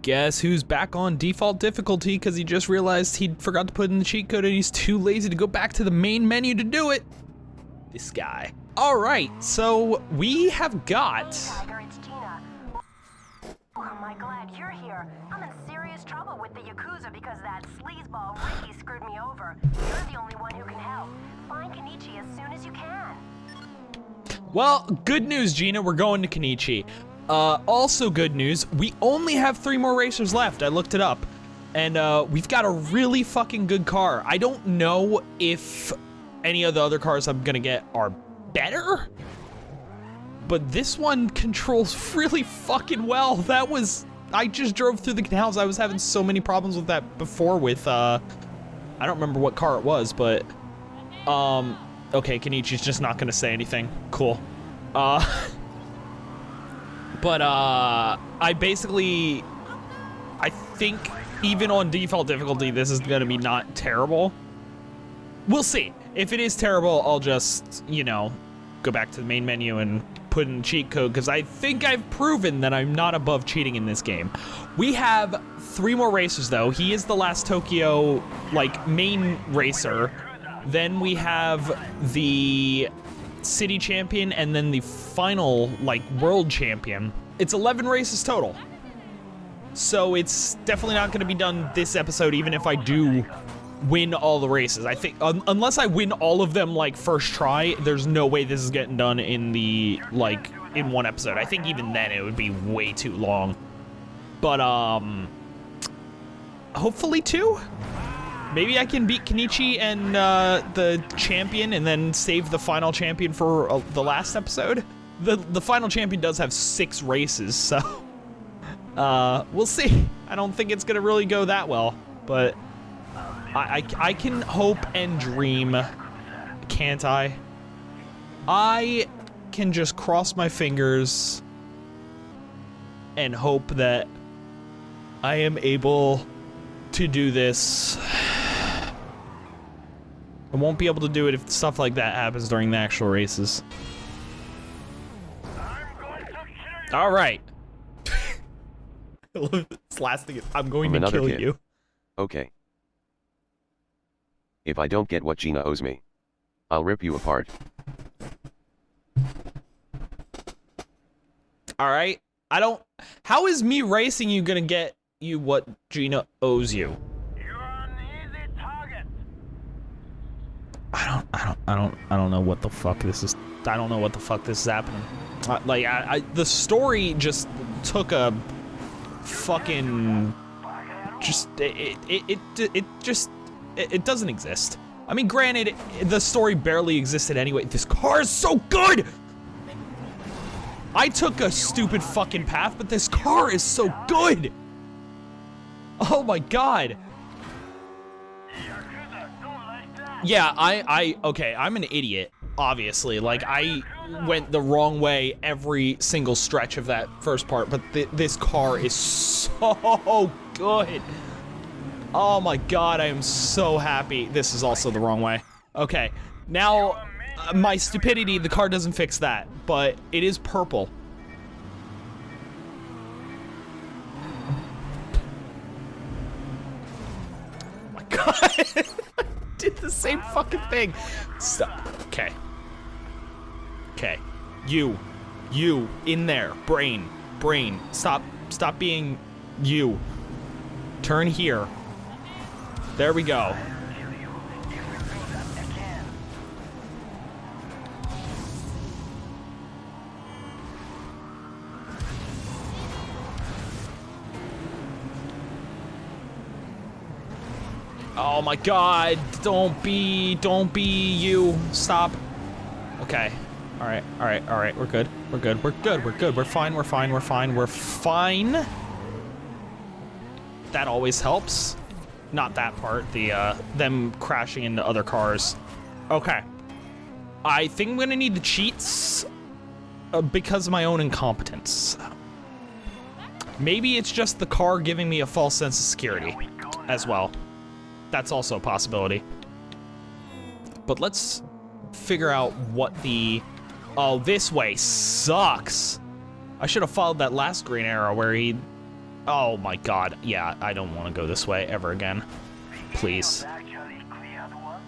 Guess who's back on default difficulty because he just realized he forgot to put in the cheat code and he's too lazy to go back to the main menu to do it. This guy. All right, so we have got... Tiger, it's Gina. Oh, am I glad you're here. I'm in serious trouble with the Yakuza because that sleazeball Ricky screwed me over. You're the only one who can help. Find Kenichi as soon as you can. Well, good news, Gina, we're going to Kenichi. Also good news, we only have 3 more racers left. I looked it up. And we've got a really fucking good car. I don't know if any of the other cars I'm gonna get are better, but this one controls really fucking well. That was, I just drove through the canals. I was having so many problems with that before with, I don't remember what car it was, but, okay, Kenichi's just not gonna say anything. Cool. But, I think even on default difficulty, this is gonna be not terrible. We'll see. If it is terrible, I'll just, you know, go back to the main menu and put in the cheat code, because I think I've proven that I'm not above cheating in this game. We have 3 more racers, though. He is the last Tokyo, like, main racer. Then we have the city champion, and then the final, like, world champion. It's 11 races total. So it's definitely not going to be done this episode, even if I do win all the races. I think, unless I win all of them, like, first try, there's no way this is getting done in the, like, in one episode. I think even then it would be way too long. But, hopefully 2? Maybe I can beat Kenichi and, the champion and then save the final champion for the last episode. The final champion does have 6 races, so, we'll see. I don't think it's gonna really go that well, but I can hope and dream, can't I? I can just cross my fingers and hope that I am able to do this. I won't be able to do it if stuff like that happens during the actual races. All right. I love this last thing. I'm going to kill you. Okay. If I don't get what Gina owes me, I'll rip you apart. All right. How is me racing you gonna get you what Gina owes you? You're an easy target. I don't know what the fuck this is. I don't know what the fuck this is happening. The story just took a fucking, it doesn't exist. I mean, granted, the story barely existed anyway. This car is so good! I took a stupid fucking path, but this car is so good! Oh my god. Yeah, okay, I'm an idiot, obviously. Like, I went the wrong way every single stretch of that first part, but this car is so good. Oh my god, I am so happy. This is also the wrong way. Okay, now, my stupidity, the car doesn't fix that, but it is purple. Oh my god. Did the same fucking thing. Stop. Okay. Okay. You, in there. Brain. Stop being you. Turn here. There we go. Oh my god, don't be you. Stop. Okay. All right, we're good. We're fine. That always helps. Not that part, them crashing into other cars. Okay. I think I'm gonna need the cheats because of my own incompetence. Maybe it's just the car giving me a false sense of security as well. That's also a possibility. But let's figure out what the... Oh, this way sucks. I should have followed that last green arrow where he Oh my god. Yeah, I don't want to go this way ever again. Please. Actually cleared one.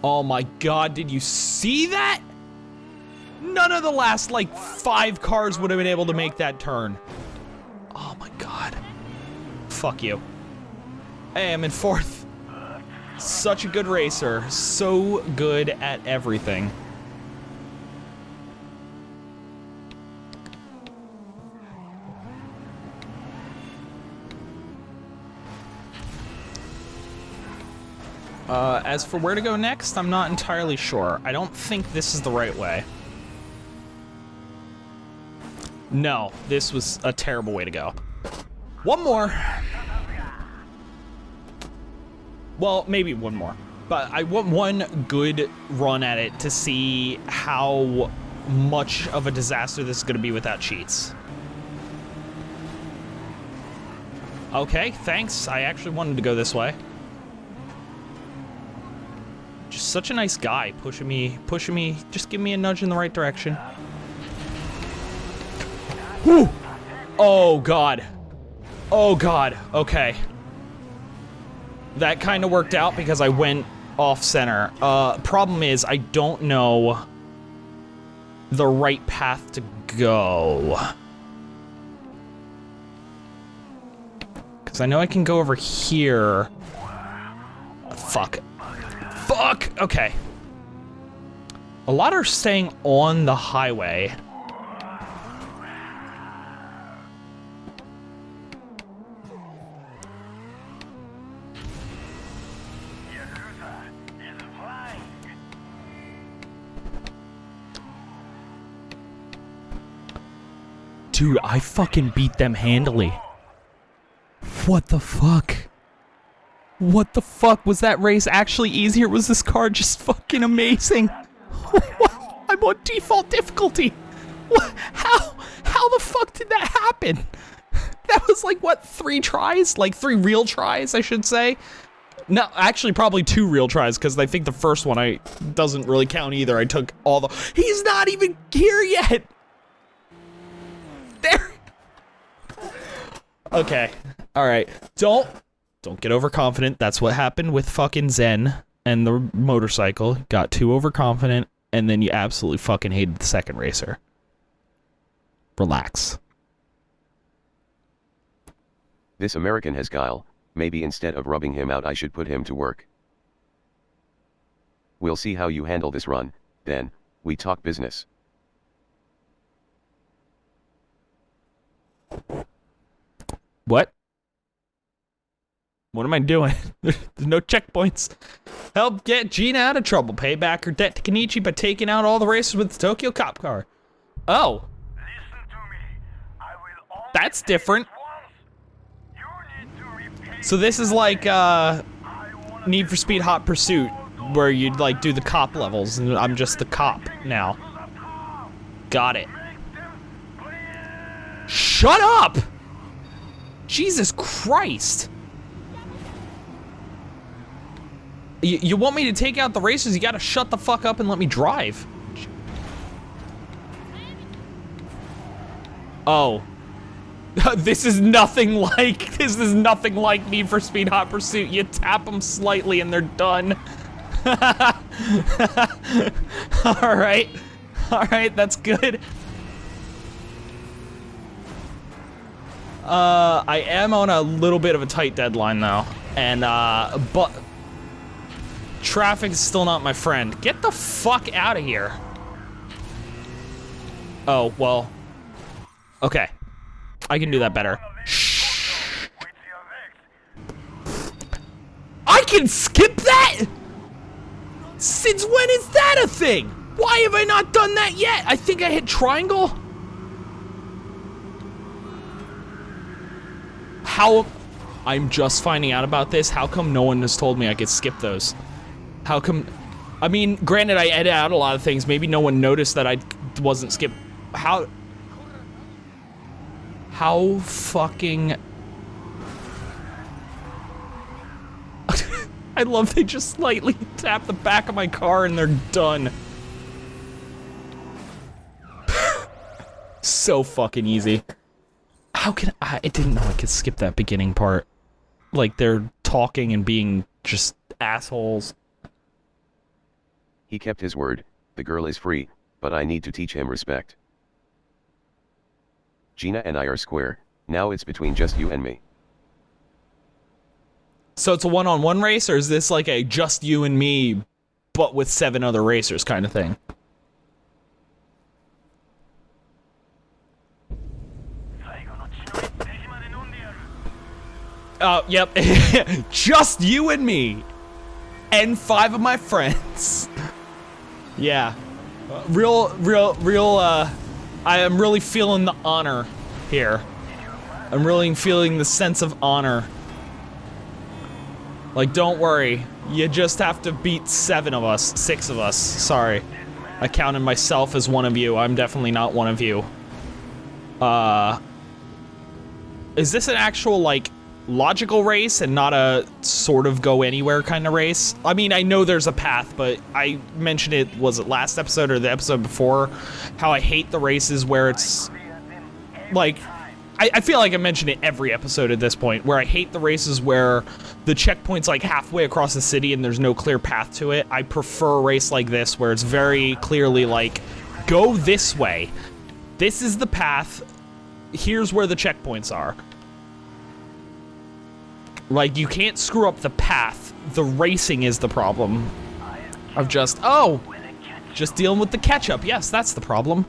Oh my god, did you see that? None of the last, like, 5 cars would have been able to make that turn. Oh my god. Fuck you. Hey, I'm in 4th. Such a good racer. So good at everything. As for where to go next, I'm not entirely sure. I don't think this is the right way. No, this was a terrible way to go. One more. Well, maybe one more. But I want one good run at it to see how much of a disaster this is going to be without cheats. Okay, thanks. I actually wanted to go this way. Just such a nice guy, pushing me, just give me a nudge in the right direction. Whew. Oh god. Oh god, okay. That kind of worked out because I went off center. Problem is, I don't know the right path to go. Because I know I can go over here. Fuck. Fuck! Okay. A lot are staying on the highway. Dude, I fucking beat them handily. What the fuck? What the fuck? Was that race actually easier? Was this car just fucking amazing? I'm on default difficulty. What? How the fuck did that happen? That was like, what, 3 tries? Like 3 real tries, I should say. No, actually probably 2 real tries, because I think the first one doesn't really count either. I took all the... He's not even here yet! There! Okay, alright. Don't get overconfident. That's what happened with fucking Zen and the motorcycle. Got too overconfident, and then you absolutely fucking hated the second racer. Relax. This American has guile. Maybe instead of rubbing him out I should put him to work. We'll see how you handle this run, then, we talk business. What? What am I doing? There's no checkpoints. Help get Gina out of trouble. Pay back her debt to Kenichi by taking out all the racers with the Tokyo cop car. Oh. Listen to me. I will only That's different. once. You need to repay. So this is like, Need for Speed Hot Pursuit, where you'd, like, do the cop levels, and I'm just the cop now. Got it. Shut up! Jesus Christ! You want me to take out the racers, you gotta shut the fuck up and let me drive. Oh. This is nothing like Need for Speed Hot Pursuit. You tap them slightly and they're done. Alright. Alright, that's good. I am on a little bit of a tight deadline though. And, but traffic is still not my friend. Get the fuck out of here. Oh, well. Okay. I can do that better. Shh. I can skip that? Since when is that a thing? Why have I not done that yet? I think I hit triangle. How? I'm just finding out about this. How come no one has told me I could skip those? How come? I mean, granted, I edit out a lot of things. Maybe no one noticed that I wasn't skip. How fucking... I love they just slightly tap the back of my car and they're done. so fucking easy. How can I didn't know I could skip that beginning part. Like, they're talking and being just assholes. He kept his word, the girl is free, but I need to teach him respect. Gina and I are square, now it's between just you and me. So it's a one-on-one race, or is this like a just you and me, but with 7 other racers kind of thing? Yep. Just you and me. And 5 of my friends. Yeah. I am really feeling the honor here. I'm really feeling the sense of honor. Like, don't worry. You just have to beat 7 of us. 6 of us. Sorry. I counted myself as one of you. I'm definitely not one of you. Is this an actual, like, logical race and not a sort of go anywhere kind of race? I mean, I know there's a path, but I mentioned it, was it last episode or the episode before, how I hate the races where it's, like, I feel like I mentioned it every episode at this point, where I hate the races where the checkpoint's like halfway across the city and there's no clear path to it. I prefer a race like this where it's very clearly like, go this way. This is the path. Here's where the checkpoints are. Like, you can't screw up the path. The racing is the problem. Of just dealing with the ketchup. Yes, that's the problem.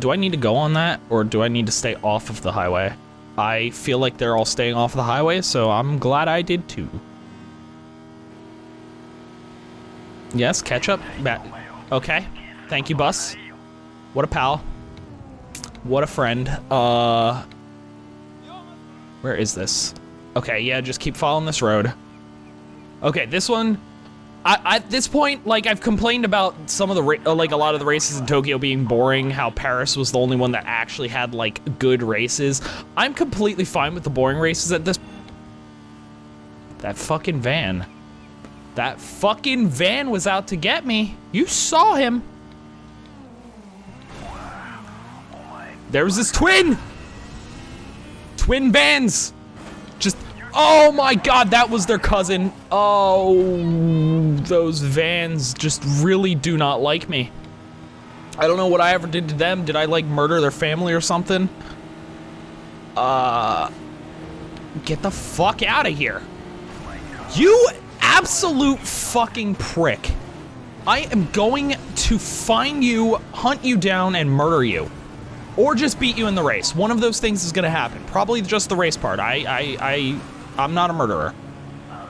Do I need to go on that, or do I need to stay off of the highway? I feel like they're all staying off the highway, so I'm glad I did too. Yes, ketchup. Okay. Thank you, bus. What a pal. What a friend. Where is this? Okay, yeah, just keep following this road. Okay, this one, at this point, like, I've complained about some of the, like, a lot of the races in Tokyo being boring, how Paris was the only one that actually had, like, good races. I'm completely fine with the boring races at this. That fucking van. That fucking van was out to get me. You saw him. There was this twin vans. Just, oh my god, that was their cousin. Oh, those vans just really do not like me. I don't know what I ever did to them. Did I, like, murder their family or something? Get the fuck out of here. You absolute fucking prick. I am going to find you, hunt you down, and murder you. Or just beat you in the race. One of those things is gonna happen. Probably just the race part. I'm not a murderer.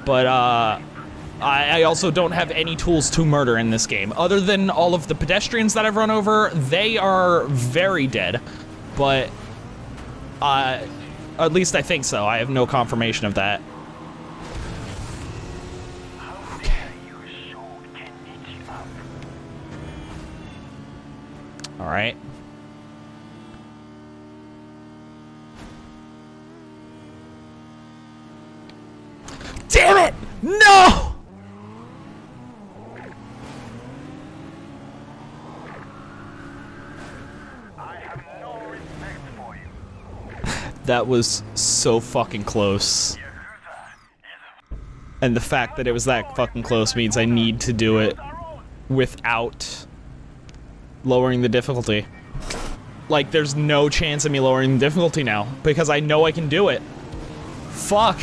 But, I also don't have any tools to murder in this game. Other than all of the pedestrians that I've run over, they are very dead. But, at least I think so. I have no confirmation of that. Okay. All right. Damn it! No! I have no respect for you. That was so fucking close. And the fact that it was that fucking close means I need to do it without lowering the difficulty. Like, there's no chance of me lowering the difficulty now, because I know I can do it. Fuck.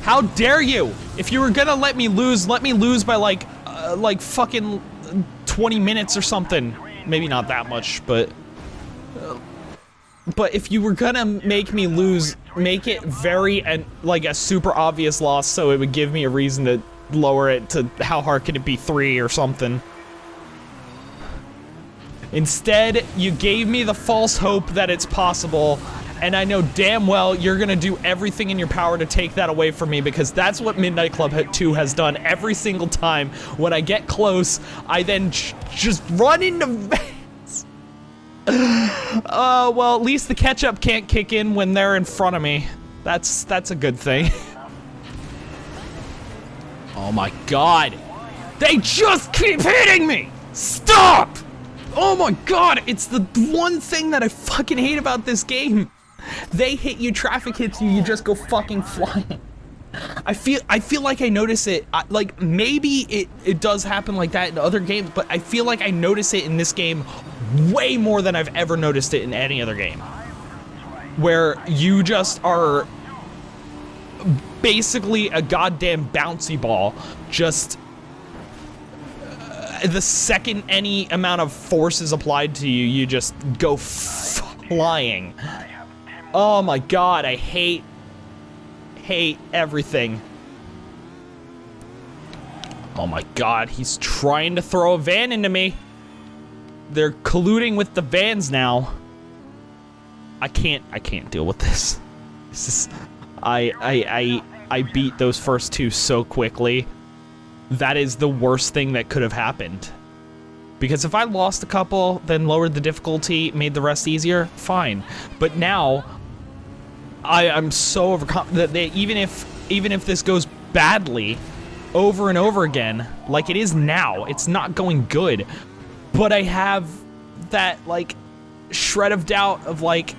How dare you? If you were gonna let me lose by like fucking 20 minutes or something. Maybe not that much, but if you were gonna make me lose, make it very, and like a super obvious loss so it would give me a reason to lower it to, how hard can it be, 3 or something. Instead, you gave me the false hope that it's possible, and I know damn well you're gonna do everything in your power to take that away from me, because that's what Midnight Club 2 has done every single time. When I get close, I then just run into vans. Well, at least the ketchup can't kick in when they're in front of me. That's a good thing. Oh my god. They just keep hitting me! Stop! Oh my god, it's the one thing that I fucking hate about this game. They hit you, traffic hits you, you just go fucking flying. I feel like I notice it, like maybe it does happen like that in other games, but I feel like I notice it in this game way more than I've ever noticed it in any other game. Where you just are basically a goddamn bouncy ball, just the second any amount of force is applied to you, you just go flying. Oh my god, I hate everything. Oh my god, he's trying to throw a van into me. They're colluding with the vans now. I can't deal with this. This is, I beat those first two so quickly. That is the worst thing that could have happened. Because if I lost a couple, then lowered the difficulty, made the rest easier, fine. But now, I'm so overconfident that even if this goes badly, over and over again, like it is now, it's not going good. But I have that, like, shred of doubt of, like,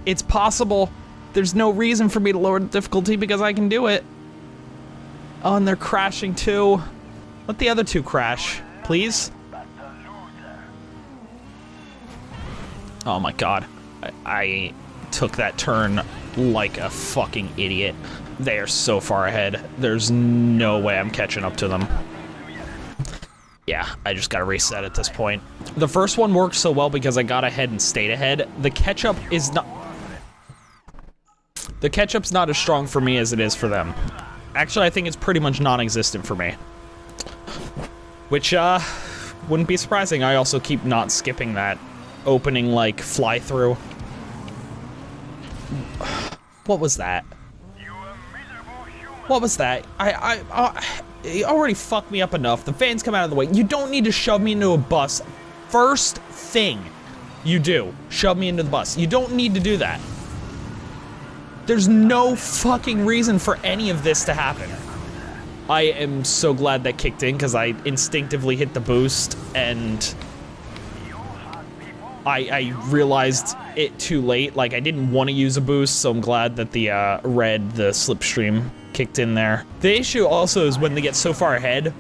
it's possible. There's no reason for me to lower the difficulty because I can do it. Oh, and they're crashing too. Let the other two crash, please. Oh my god. I took that turn like a fucking idiot. They are so far ahead. There's no way I'm catching up to them. Yeah, I just gotta reset at this point. The first one worked so well because I got ahead and stayed ahead. The catch-up is not... The catch-up's not as strong for me as it is for them. Actually, I think it's pretty much non-existent for me. Which, wouldn't be surprising. I also keep not skipping that opening, like, fly-through. What was that? What was that? It already fucked me up enough. The fans come out of the way. You don't need to shove me into a bus. First thing you do, shove me into the bus. You don't need to do that. There's no fucking reason for any of this to happen. I am so glad that kicked in because I instinctively hit the boost and I realized it too late. Like, I didn't want to use a boost, so I'm glad that the the slipstream kicked in there. The issue also is when they get so far ahead,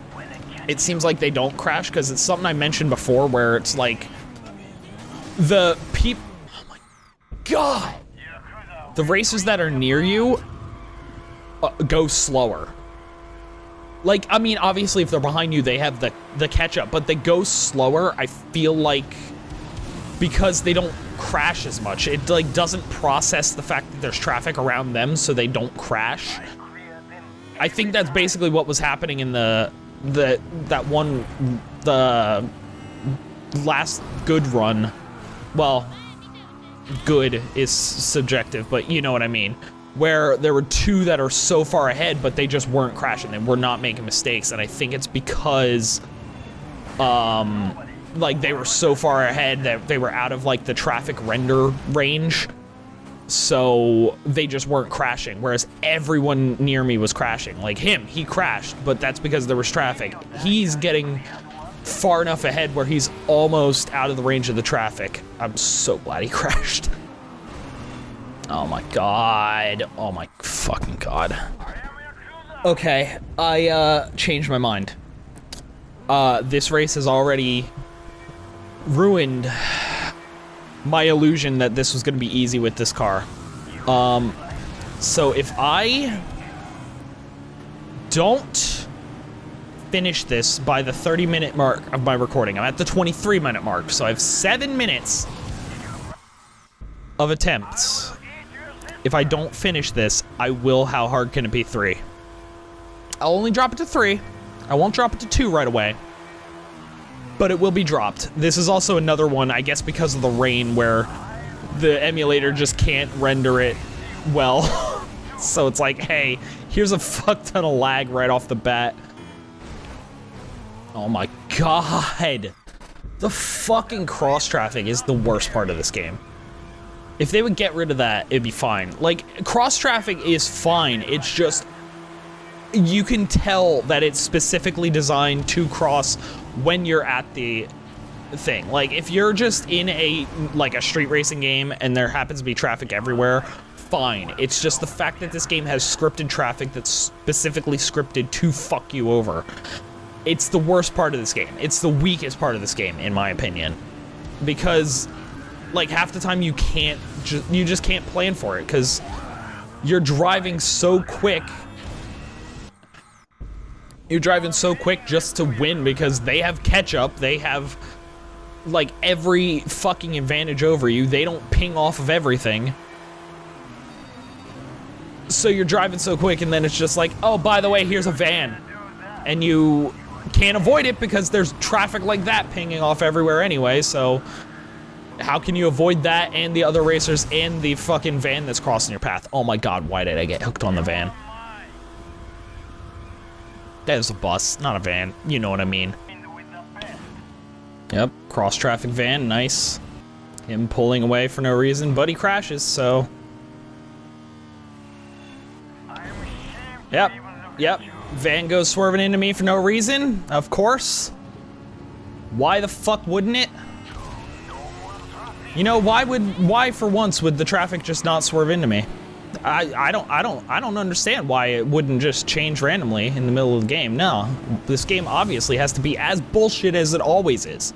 it seems like they don't crash because it's something I mentioned before where it's like the oh my god. The racers that are near you go slower. Like, I mean, obviously if they're behind you, they have the catch-up, but they go slower, I feel like, because they don't crash as much. It, like, doesn't process the fact that there's traffic around them, so they don't crash. I think that's basically what was happening in the last good run. Well, good is subjective, but you know what I mean. Where there were two that are so far ahead, but they just weren't crashing. They were not making mistakes, and I think it's because, like, they were so far ahead that they were out of, like, the traffic render range, so they just weren't crashing, whereas everyone near me was crashing. Like him, he crashed, but that's because there was traffic. He's getting far enough ahead where he's almost out of the range of the traffic. I'm so glad he crashed. Oh my god. Oh my fucking god. Okay, I changed my mind. This race has already ruined my illusion that this was gonna be easy with this car. So if I don't finish this by the 30-minute mark of my recording, I'm at the 23-minute mark, so I have 7 minutes of attempts. If I don't finish this, I will How Hard Can It Be 3. I'll only drop it to 3. I won't drop it to 2 right away. But it will be dropped. This is also another one, I guess because of the rain, where the emulator just can't render it well. So it's like, hey, here's a fuck ton of lag right off the bat. Oh my god. The fucking cross traffic is the worst part of this game. If they would get rid of that, it'd be fine. Like, cross traffic is fine, it's just, you can tell that it's specifically designed to cross when you're at the thing. Like, if you're just in a street racing game and there happens to be traffic everywhere, fine. It's just the fact that this game has scripted traffic that's specifically scripted to fuck you over. It's the worst part of this game. It's the weakest part of this game, in my opinion. Because, like, half the time you just can't plan for it, because you're driving so quick. You're driving so quick just to win because they have catch-up. They have, like, every fucking advantage over you. They don't ping off of everything. So you're driving so quick, and then it's just like, oh, by the way, here's a van. And you can't avoid it because there's traffic like that pinging off everywhere anyway, so how can you avoid that and the other racers and the fucking van that's crossing your path? Oh my god, why did I get hooked on the van? That is a bus, not a van. You know what I mean. Yep, cross-traffic van, nice. Him pulling away for no reason, but he crashes, so... Yep. Van goes swerving into me for no reason, of course. Why the fuck wouldn't it? You know, why for once would the traffic just not swerve into me? I don't understand why it wouldn't just change randomly in the middle of the game. No, this game obviously has to be as bullshit as it always is.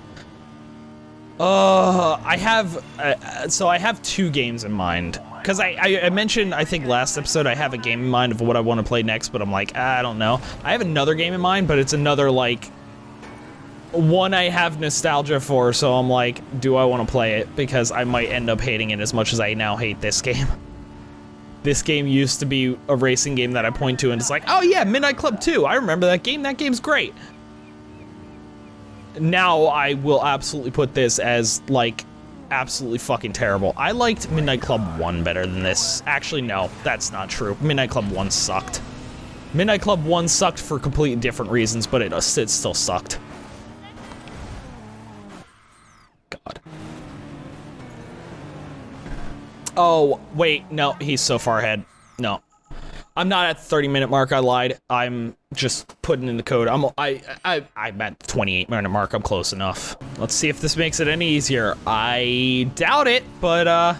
I have two games in mind. Because I mentioned, I think last episode, I have a game in mind of what I want to play next, but I'm like, I don't know. I have another game in mind, but it's another, like, one I have nostalgia for, so I'm like, do I want to play it? Because I might end up hating it as much as I now hate this game. This game used to be a racing game that I point to and it's like, oh yeah, Midnight Club 2, I remember that game, game's great. Now I will absolutely put this as, like, absolutely fucking terrible. I liked Midnight Club 1 better than this. Actually, no, that's not true. Midnight Club 1 sucked. Midnight Club 1 sucked for completely different reasons, but it still sucked. God. Oh, wait, no, he's so far ahead. No. I'm not at the 30-minute mark, I lied. I'm just putting in the code. I'm at the 28-minute mark, I'm close enough. Let's see if this makes it any easier. I doubt it, but,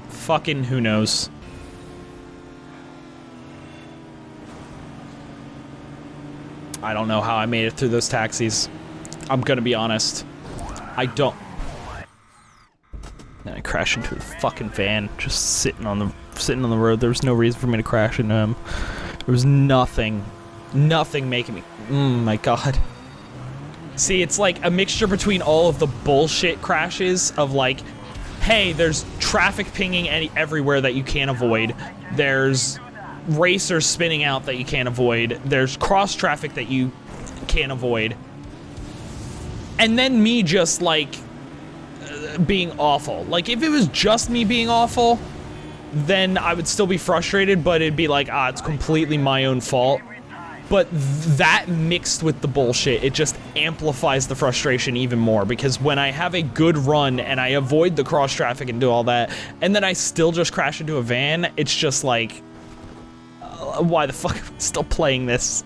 fucking who knows. I don't know how I made it through those taxis. I'm gonna be honest. I don't. Then I crashed into a fucking van, just sitting on the road. There was no reason for me to crash into him. There was nothing making me. My god. See, it's like a mixture between all of the bullshit crashes of like, hey, there's traffic pinging everywhere that you can't avoid. There's racers spinning out that you can't avoid. There's cross traffic that you can't avoid. And then me just like being awful. Like if it was just me being awful, then I would still be frustrated, but it'd be like, it's completely my own fault. But that mixed with the bullshit, it just amplifies the frustration even more, because when I have a good run and I avoid the cross traffic and do all that, and then I still just crash into a van, it's just like, why the fuck am I still playing this?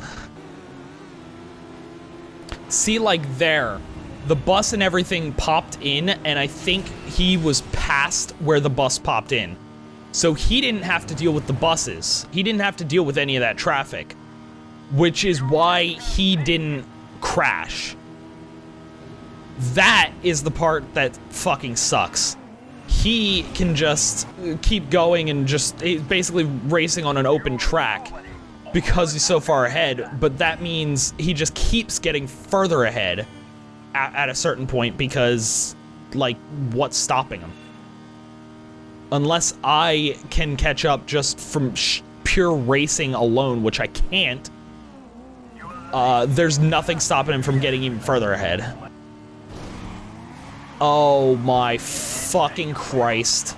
See, like there, the bus and everything popped in, and I think he was past where the bus popped in. So he didn't have to deal with the buses. He didn't have to deal with any of that traffic, which is why he didn't crash. That is the part that fucking sucks. He can just keep going and just basically racing on an open track because he's so far ahead, but that means he just keeps getting further ahead at a certain point because, like, what's stopping him? Unless I can catch up just from pure racing alone, which I can't, there's nothing stopping him from getting even further ahead. Oh my fucking Christ.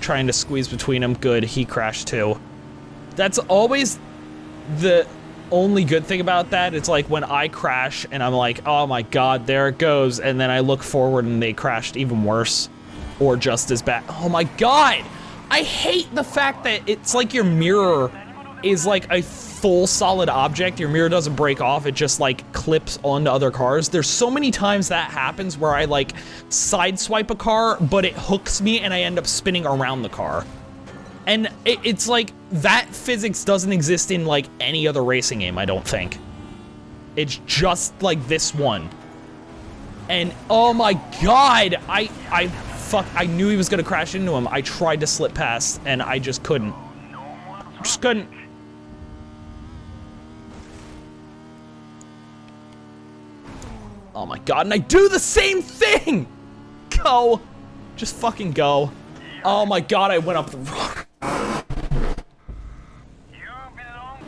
Trying to squeeze between them. Good, he crashed too. That's always the only good thing about that. It's like when I crash and I'm like, oh my god, there it goes, and then I look forward and they crashed even worse. Or just as bad. Oh my god! I hate the fact that it's like your mirror is like a full solid object. Your mirror doesn't break off, it just like clips onto other cars. There's so many times that happens where I like sideswipe a car, but it hooks me and I end up spinning around the car. And it's like, that physics doesn't exist in like any other racing game, I don't think. It's just like this one. And oh my god, I knew he was gonna crash into him. I tried to slip past and I just couldn't. Just couldn't. Oh my god, and I do the same thing! Go. Just fucking go. Oh my god, I went up the wrong.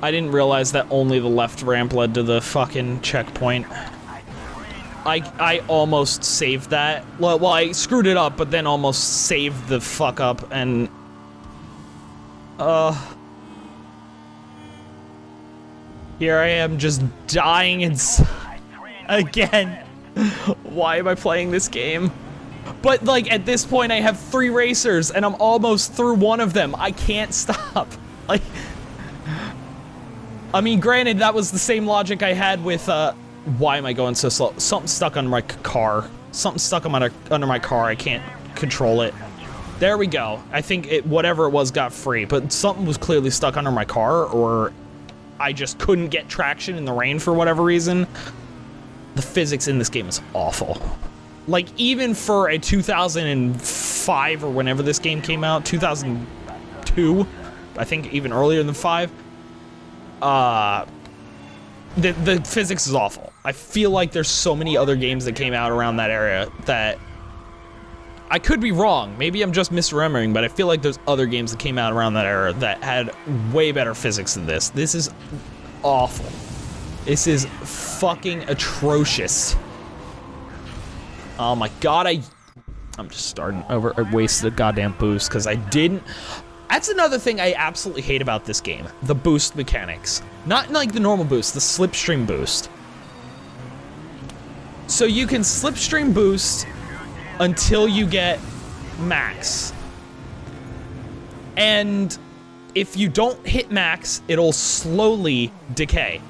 I didn't realize that only the left ramp led to the fucking checkpoint. I almost saved that. Well, I screwed it up, but then almost saved the fuck up, and... Here I am just dying inside. Again. Why am I playing this game? But, like, at this point I have 3 racers, and I'm almost through one of them. I can't stop. Like... I mean, granted, that was the same logic I had with, why am I going so slow? Something stuck on my car. Something stuck under my car. I can't control it. There we go. I think whatever it was got free, but something was clearly stuck under my car, or I just couldn't get traction in the rain for whatever reason. The physics in this game is awful. Like, even for a 2005 or whenever this game came out, 2002, I think even earlier than 5, the physics is awful. I feel like there's so many other games that came out around that area that I could be wrong. Maybe I'm just misremembering, but I feel like there's other games that came out around that era that had way better physics than this. This is awful. This is fucking atrocious. Oh my god, I'm just starting over. I wasted a goddamn boost because I didn't. That's another thing I absolutely hate about this game. The boost mechanics. Not like the normal boost, the slipstream boost. So you can slipstream boost until you get max. And if you don't hit max, it'll slowly decay.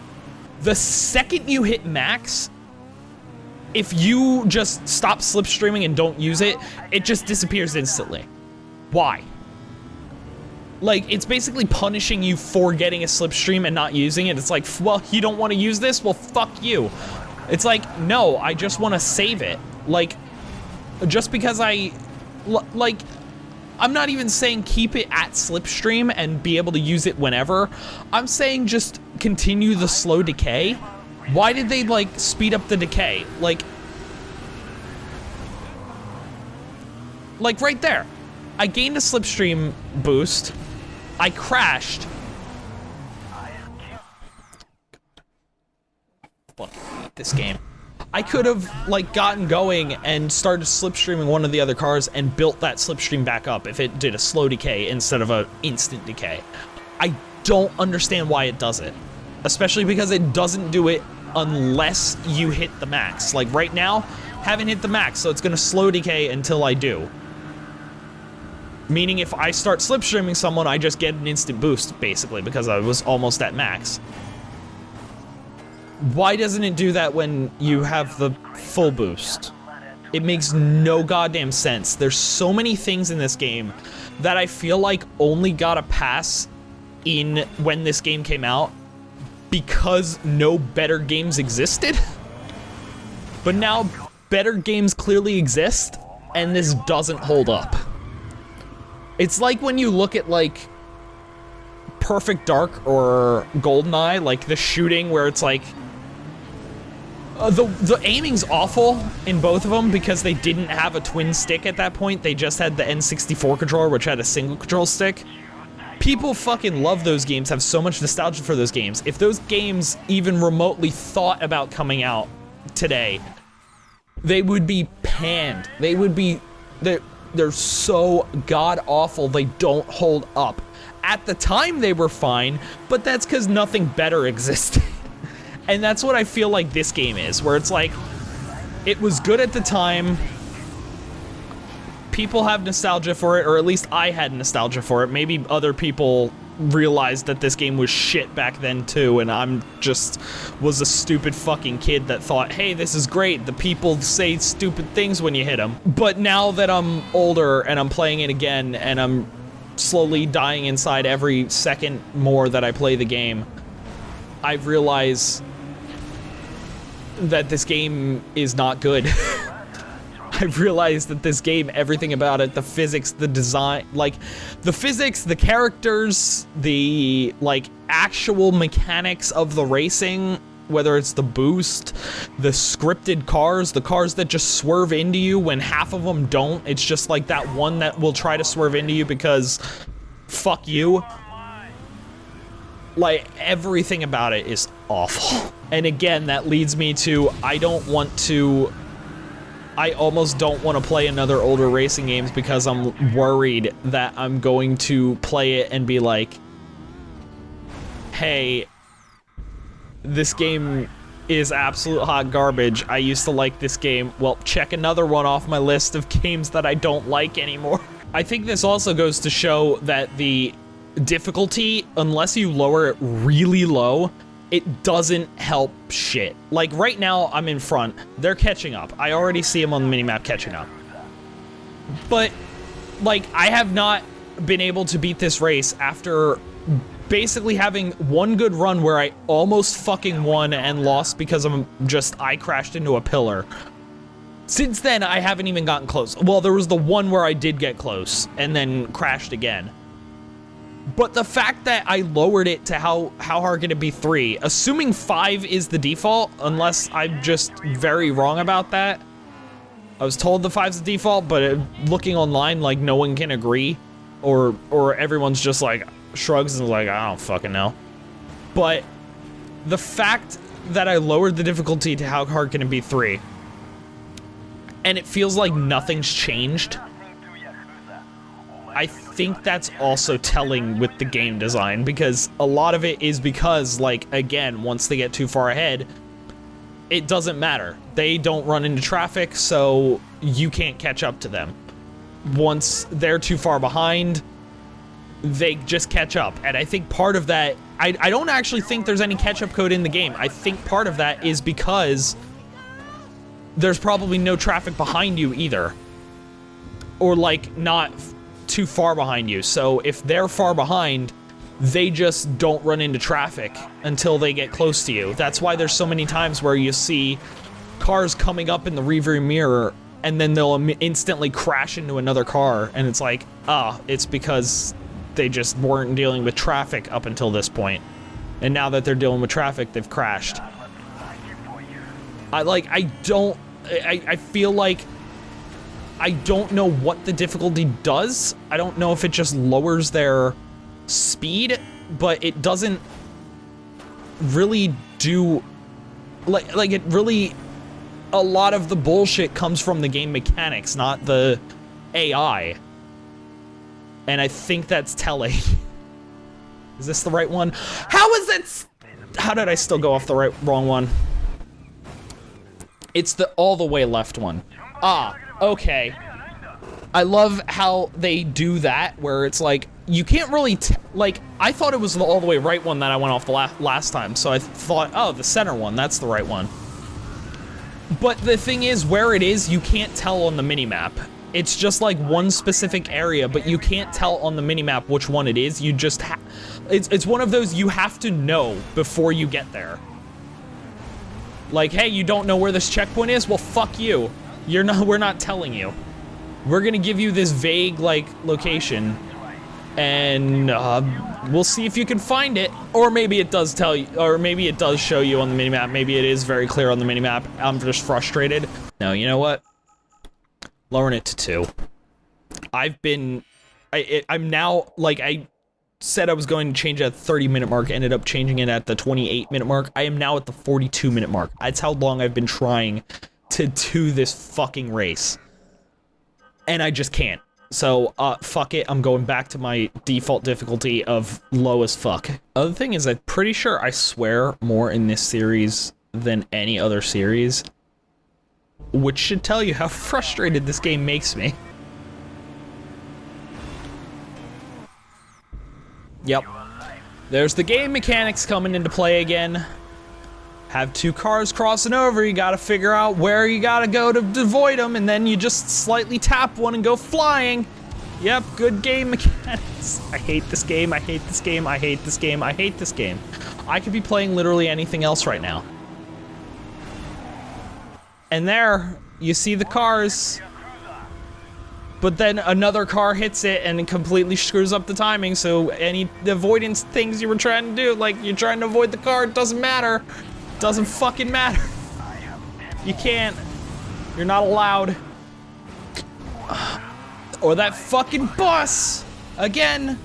The second you hit max, if you just stop slipstreaming and don't use it, it just disappears instantly. Why? Like, it's basically punishing you for getting a slipstream and not using it. It's like, well, you don't want to use this? Well, fuck you. It's like, no, I just want to save it. Like, just because like, I'm not even saying keep it at slipstream and be able to use it whenever. I'm saying just continue the slow decay. Why did they, like, speed up the decay? Like right there. I gained a slipstream boost. I crashed. Fucking hate this game. I could have, like, gotten going and started slipstreaming one of the other cars and built that slipstream back up if it did a slow decay instead of an instant decay. I don't understand why it does it. Especially because it doesn't do it unless you hit the max. Like, right now, haven't hit the max, so it's gonna slow decay until I do. Meaning if I start slipstreaming someone, I just get an instant boost, basically, because I was almost at max. Why doesn't it do that when you have the full boost? It makes no goddamn sense. There's so many things in this game that I feel like only got a pass in when this game came out because no better games existed. But now better games clearly exist, and this doesn't hold up. It's like when you look at, like, Perfect Dark or GoldenEye, like the shooting where it's like, the aiming's awful in both of them because they didn't have a twin stick at that point. They just had the N64 controller, which had a single control stick. People fucking love those games, have so much nostalgia for those games. If those games even remotely thought about coming out today, they would be panned. They would be... They're so god-awful, they don't hold up. At the time, they were fine, but that's because nothing better existed. And that's what I feel like this game is, where it's like, it was good at the time, people have nostalgia for it, or at least I had nostalgia for it. Maybe other people realized that this game was shit back then too, and was a stupid fucking kid that thought, hey, this is great, the people say stupid things when you hit them. But now that I'm older and I'm playing it again and I'm slowly dying inside every second more that I play the game, I've realized that this game is not good. I've realized that this game, everything about it, the physics, the design, like, the physics, the characters, the, like, actual mechanics of the racing, whether it's the boost, the scripted cars, the cars that just swerve into you when half of them don't. It's just like that one that will try to swerve into you because fuck you. Like, everything about it is awful. And again, that leads me to, I almost don't want to play another older racing games because I'm worried that I'm going to play it and be like, hey, this game is absolute hot garbage. I used to like this game. Well, check another one off my list of games that I don't like anymore. I think this also goes to show that the difficulty, unless you lower it really low, it doesn't help shit. Like, right now, I'm in front. They're catching up. I already see them on the minimap catching up. But, like, I have not been able to beat this race after basically having one good run where I almost fucking won and lost because I crashed into a pillar. Since then, I haven't even gotten close. Well, there was the one where I did get close and then crashed again. But the fact that I lowered it to how hard can it be 3, assuming 5 is the default, unless I'm just very wrong about that. I was told the 5's the default, but looking online, like, no one can agree, or everyone's just like shrugs and is like, I don't fucking know. But the fact that I lowered the difficulty to how hard can it be 3, and it feels like nothing's changed, I think that's also telling with the game design, because a lot of it is because, like, again, once they get too far ahead, it doesn't matter. They don't run into traffic, so you can't catch up to them. Once they're too far behind, they just catch up. And I think part of that, I don't actually think there's any catch-up code in the game. I think part of that is because there's probably no traffic behind you either. Or, like, not too far behind you. So if they're far behind, they just don't run into traffic until they get close to you. That's why there's so many times where you see cars coming up in the rearview mirror and then they'll instantly crash into another car, and it's like, it's because they just weren't dealing with traffic up until this point. And now that they're dealing with traffic, they've crashed. I feel like I don't know what the difficulty does. I don't know if it just lowers their speed, but it doesn't really do, like it really, a lot of the bullshit comes from the game mechanics, not the AI. And I think that's telling. Is this the right one? How is it? How did I still go off the wrong one? It's the all the way left one. Okay. I love how they do that, where it's like, you can't really, like, I thought it was the all the way right one that I went off the last time, so I thought, oh, the center one, that's the right one. But the thing is, where it is, you can't tell on the minimap. It's just like one specific area, but you can't tell on the minimap which one it is. You just it's one of those you have to know before you get there. Like, hey, you don't know where this checkpoint is? Well, fuck you. We're not telling you. We're gonna give you this vague, like, location, and we'll see if you can find it. Or maybe it does tell you, or maybe it does show you on the minimap. Maybe it is very clear on the minimap. I'm just frustrated. No, you know what? Lowering it to 2. I'm now, like, I said I was going to change at the 30-minute mark, ended up changing it at the 28-minute mark. I am now at the 42-minute mark. That's how long I've been trying to do this fucking race. And I just can't. So, fuck it, I'm going back to my default difficulty of low as fuck. Other thing is, I'm pretty sure I swear more in this series than any other series, which should tell you how frustrated this game makes me. Yep. There's the game mechanics coming into play again. Have two cars crossing over, you gotta figure out where you gotta go to avoid them, and then you just slightly tap one and go flying. Yep, good game mechanics. I hate this game, I hate this game, I hate this game, I hate this game. I could be playing literally anything else right now. And there, you see the cars. But then another car hits it and it completely screws up the timing, so any avoidance things you were trying to do, like you're trying to avoid the car, it doesn't matter. Doesn't fucking matter. You can't. You're not allowed. Or that fucking bus! Again!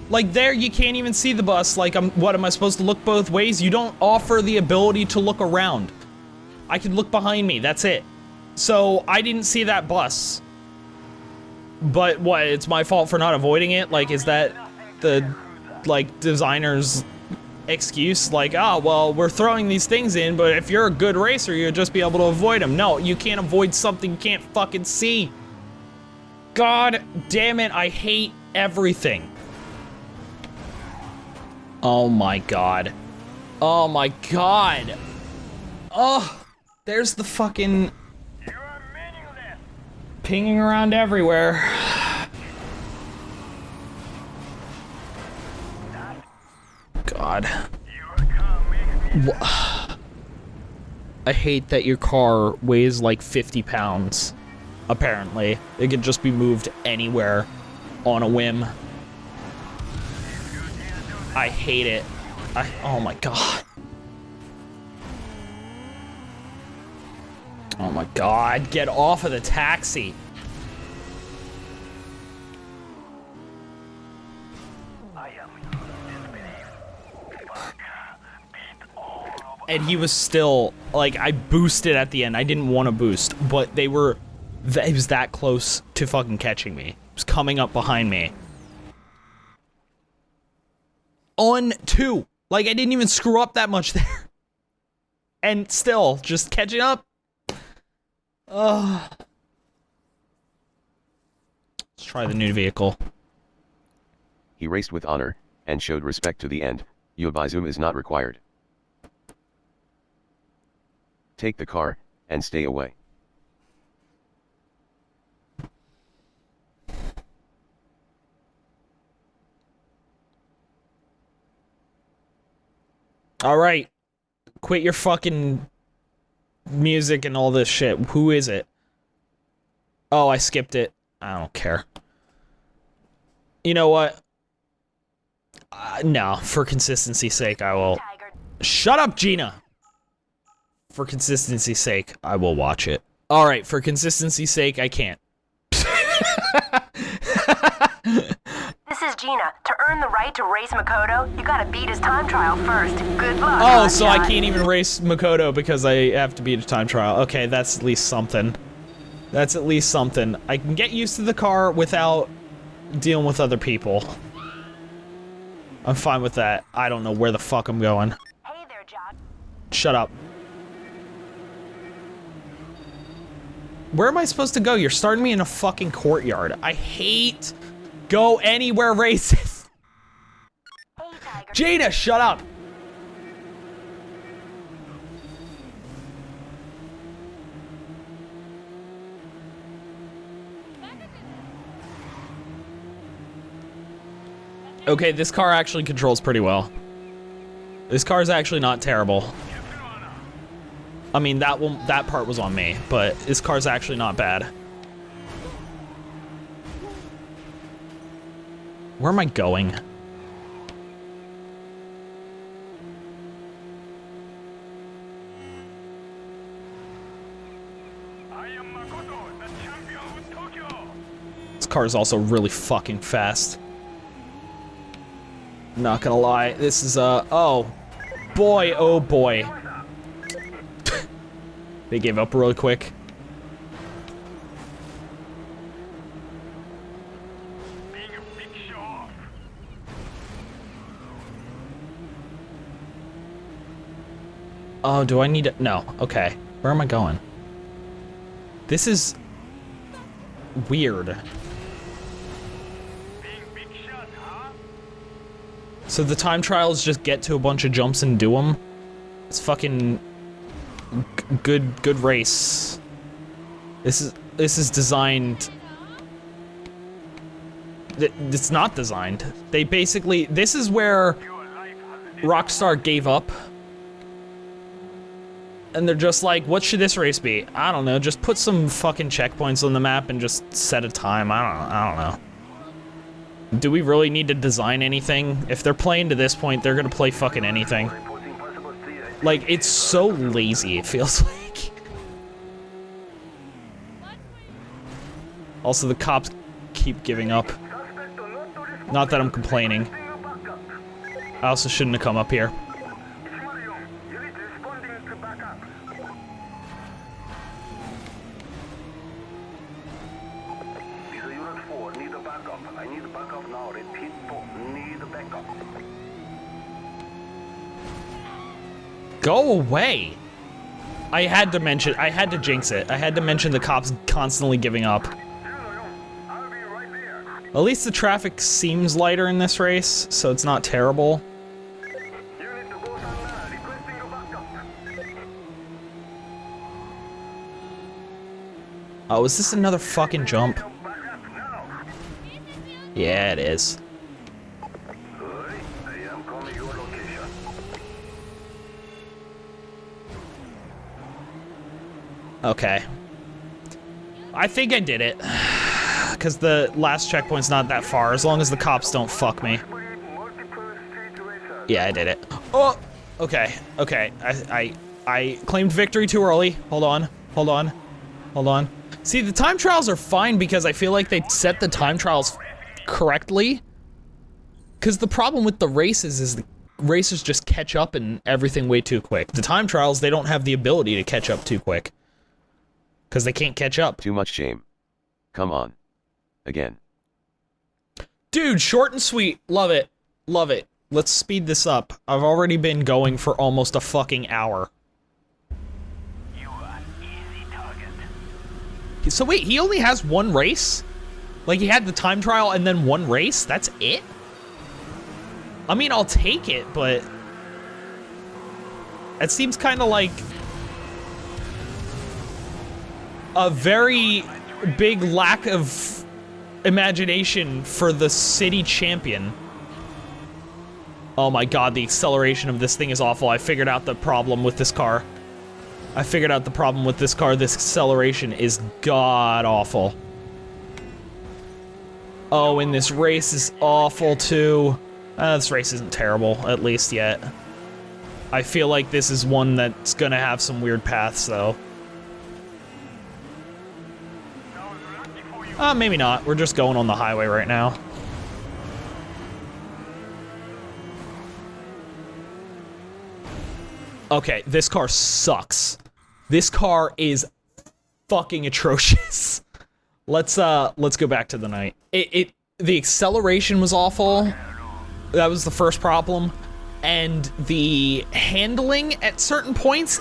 Like there, you can't even see the bus. Like, what, am I supposed to look both ways? You don't offer the ability to look around. I can look behind me, that's it. So, I didn't see that bus. But what, it's my fault for not avoiding it? Like, is that the, like, designer's excuse? Like, oh, well, we're throwing these things in, but if you're a good racer, you'll just be able to avoid them. No, you can't avoid something you can't fucking see. God damn it, I hate everything. Oh my god. Oh my god. Oh, there's the fucking pinging around everywhere. God. I hate that your car weighs like 50 pounds. Apparently. It could just be moved anywhere on a whim. I hate it. Oh my god. Oh my god, get off of the taxi. And he was still, like, I boosted at the end. I didn't want to boost, but they were, it was that close to fucking catching me. It was coming up behind me. On two. Like, I didn't even screw up that much there. And still, just catching up. Ugh. Let's try the new vehicle. He raced with honor, and showed respect to the end. Yobizum is not required. Take the car, and stay away. Alright. Quit your fucking music and all this shit. Who is it? Oh, I skipped it. I don't care. You know what? No, for consistency's sake, I will. Shut up, Gina! For consistency's sake, I will watch it. Alright, for consistency's sake, I can't. This is Gina. To earn the right to race Makoto, you gotta beat his time trial first. Good luck. Oh, so I hotshot. can't even race Makoto because I have to beat a time trial. Okay, that's at least something. That's at least something. I can get used to the car without dealing with other people. I'm fine with that. I don't know where the fuck I'm going. Hey there, Josh. Shut up. Where am I supposed to go? You're starting me in a fucking courtyard. I hate go anywhere races. Hey, Tiger. Gina, shut up. Okay, this car actually controls pretty well. This car is actually not terrible. I mean, that part was on me, but this car's actually not bad. Where am I going? I am Makoto, the champion of Tokyo. This car is also really fucking fast. Not gonna lie, this is oh boy, oh boy. They gave up really quick. Being a big show off. Oh, do I need to? No, okay. Where am I going? This is weird. Being big shot, huh? So the time trials just get to a bunch of jumps and do them. It's fucking good race. This is designed. It's not designed. They basically, this is where Rockstar gave up. And they're just like, what should this race be? I don't know, just put some fucking checkpoints on the map and just set a time. I don't know. Do we really need to design anything? If they're playing to this point, they're gonna play fucking anything. Like, it's so lazy, it feels like. Also, the cops keep giving up. Not that I'm complaining. I also shouldn't have come up here. Go away! I had to jinx it. I had to mention the cops constantly giving up. At least the traffic seems lighter in this race, so it's not terrible. Oh, is this another fucking jump? Yeah, it is. Okay. I think I did it. Because the last checkpoint's not that far, as long as the cops don't fuck me. Yeah, I did it. Oh! Okay, okay. I claimed victory too early. Hold on. See, the time trials are fine because I feel like they set the time trials correctly. Because the problem with the races is the racers just catch up and everything way too quick. The time trials, they don't have the ability to catch up too quick. Because they can't catch up. Too much shame. Come on. Again. Dude, short and sweet. Love it. Love it. Let's speed this up. I've already been going for almost a fucking hour. You are easy target. So wait, he only has one race? Like he had the time trial and then one race? That's it? I mean, I'll take it, but... It seems kind of like... a very big lack of imagination for the city champion. Oh my god, the acceleration of this thing is awful. I figured out the problem with this car. This acceleration is god awful. Oh, and this race is awful too. This race isn't terrible, at least yet. I feel like this is one that's gonna have some weird paths though. Maybe not. We're just going on the highway right now. Okay, this car sucks. This car is fucking atrocious. Let's go back to the night. The acceleration was awful. That was the first problem. And the handling at certain points,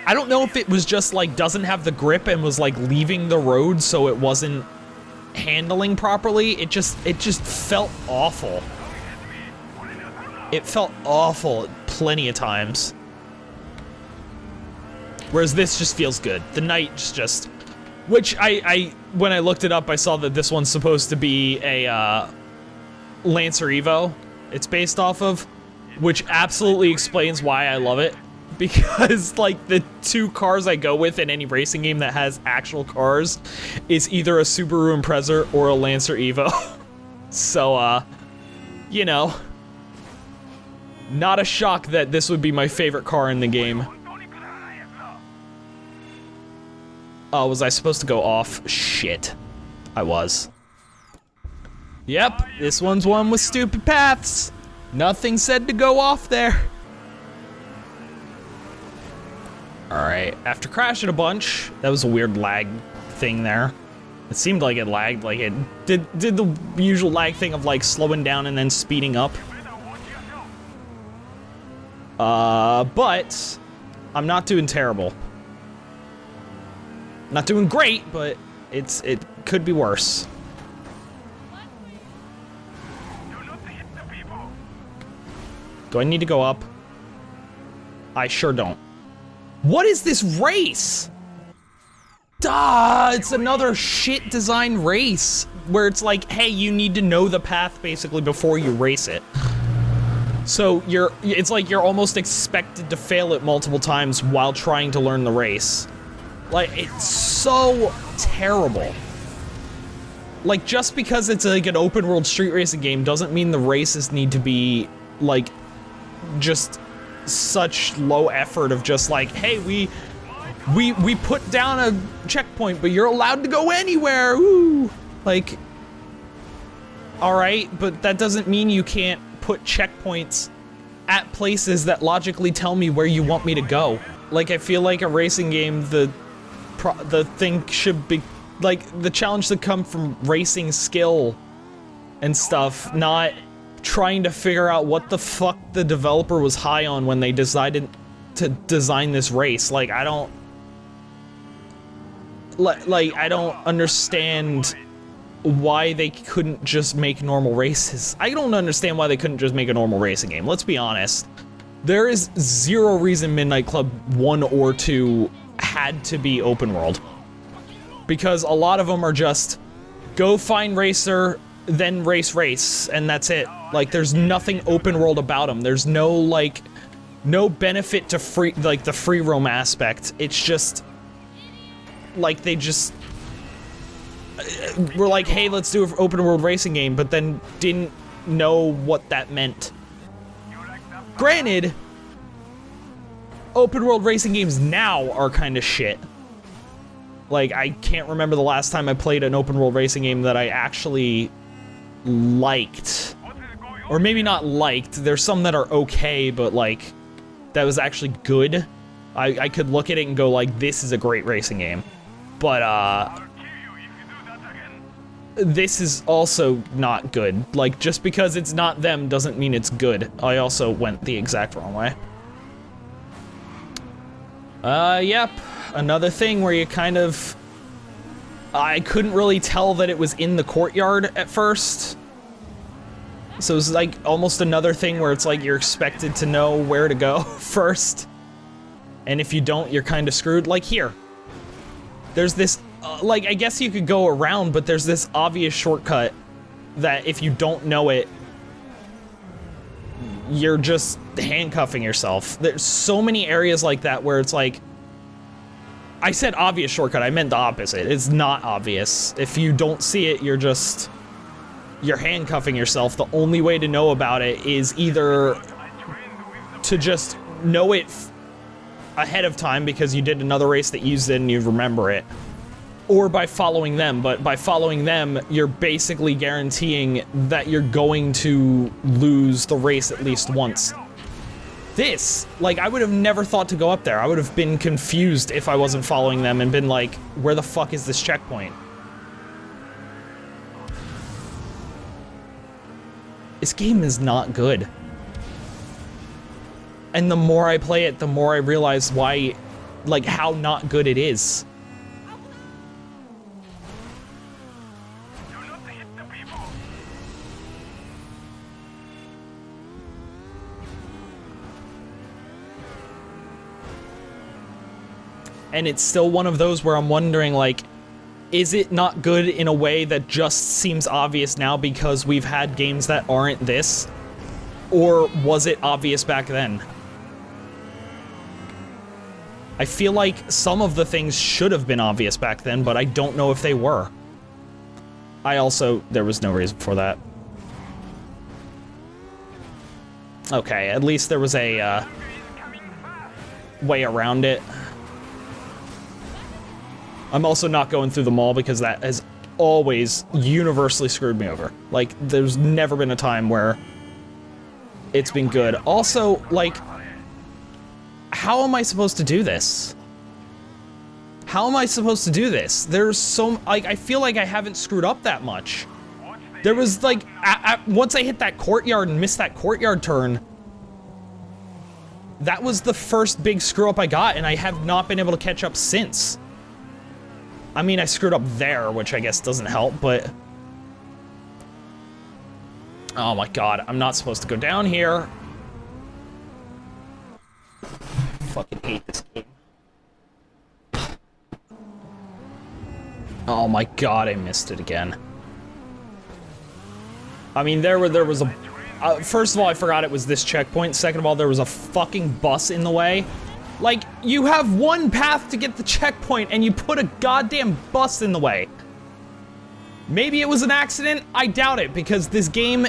I don't know if it was just like doesn't have the grip and was like leaving the road so it wasn't handling properly. It just felt awful. It felt awful plenty of times. Whereas this just feels good. The Knight's just, which when I looked it up, I saw that this one's supposed to be a Lancer Evo. It's based off of, which absolutely explains why I love it. Because, like, the two cars I go with in any racing game that has actual cars is either a Subaru Impreza or a Lancer Evo. So, you know, not a shock that this would be my favorite car in the game. Oh, was I supposed to go off? Shit. I was. Yep, this one's one with stupid paths. Nothing said to go off there. Alright, after crashing a bunch, that was a weird lag thing there. It seemed like it lagged, like it did the usual lag thing of like slowing down and then speeding up. But I'm not doing terrible. Not doing great, but it could be worse. Do I need to go up? I sure don't. What is this race? Duh, it's another shit design race where it's like, hey, you need to know the path basically before you race it. So it's like you're almost expected to fail it multiple times while trying to learn the race. Like, it's so terrible. Like, just because it's like an open world street racing game doesn't mean the races need to be like just such low effort of just like, hey, we put down a checkpoint, but you're allowed to go anywhere. Ooh. Like, all right, but that doesn't mean you can't put checkpoints at places that logically tell me where you want me to go. Like, I feel like a racing game, the thing should be like the challenge should come from racing skill and stuff, not trying to figure out what the fuck the developer was high on when they decided to design this race. Like, I don't understand why they couldn't just make normal races. I don't understand why they couldn't just make a normal racing game. Let's be honest. There is zero reason Midnight Club 1 or 2 had to be open world. Because a lot of them are just go find racer, then race, and that's it. Like, there's nothing open world about them. There's no, like, no benefit to free, like, the free roam aspect. It's just, like, they just were like, hey, let's do an open world racing game, but then didn't know what that meant. Granted, open world racing games now are kind of shit. Like, I can't remember the last time I played an open world racing game that I actually liked. Or maybe not liked. There's some that are okay, but like, that was actually good. I could look at it and go like, this is a great racing game. But, this is also not good. Like, just because it's not them doesn't mean it's good. I also went the exact wrong way. Yep. Another thing where you kind of... I couldn't really tell that it was in the courtyard at first. So it's like almost another thing where it's like you're expected to know where to go first. And if you don't, you're kind of screwed. Like here. There's this... like, I guess you could go around, but there's this obvious shortcut that if you don't know it, you're just handcuffing yourself. There's so many areas like that where it's like... I said obvious shortcut, I meant the opposite. It's not obvious. If you don't see it, you're handcuffing yourself. The only way to know about it is either to just know it ahead of time because you did another race that used it and you remember it, or by following them. But by following them, you're basically guaranteeing that you're going to lose the race at least once. This, like, I would have never thought to go up there. I would have been confused if I wasn't following them and been like, where the fuck is this checkpoint? This game is not good. And the more I play it, the more I realize why, like, how not good it is. And it's still one of those where I'm wondering, like, is it not good in a way that just seems obvious now because we've had games that aren't this? Or was it obvious back then? I feel like some of the things should have been obvious back then, but I don't know if they were. There was no reason for that. Okay, at least there was a, way around it. I'm also not going through the mall because that has always universally screwed me over. Like, there's never been a time where it's been good. Also, like, how am I supposed to do this? How am I supposed to do this? There's so, like, I feel like I haven't screwed up that much. There was, like, once I hit that courtyard and missed that courtyard turn, that was the first big screw up I got, and I have not been able to catch up since. I mean, I screwed up there, which I guess doesn't help, but... Oh my god, I'm not supposed to go down here. fucking hate this game. Oh my god, I missed it again. I mean, there was a... first of all, I forgot it was this checkpoint. Second of all, there was a fucking bus in the way. Like, you have one path to get the checkpoint, and you put a goddamn bus in the way. Maybe it was an accident? I doubt it, because this game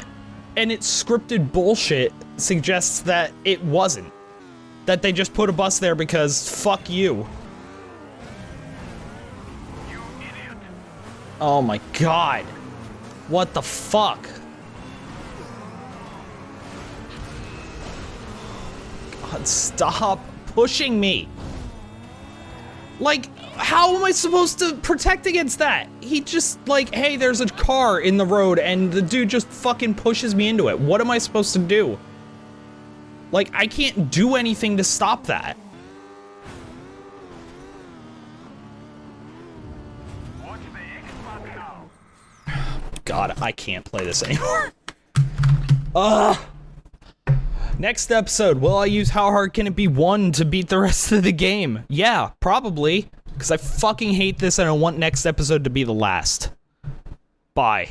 and its scripted bullshit suggests that it wasn't. That they just put a bus there because fuck you. You idiot. Oh my god. What the fuck? God, stop pushing me. Like, how am I supposed to protect against that? He just, like, hey, there's a car in the road, and the dude just fucking pushes me into it. What am I supposed to do? Like, I can't do anything to stop that. Watch the Xbox now. God, I can't play this anymore. Next episode, will I use How Hard Can It Be 1 to beat the rest of the game? Yeah, probably. Because I fucking hate this and I want next episode to be the last. Bye.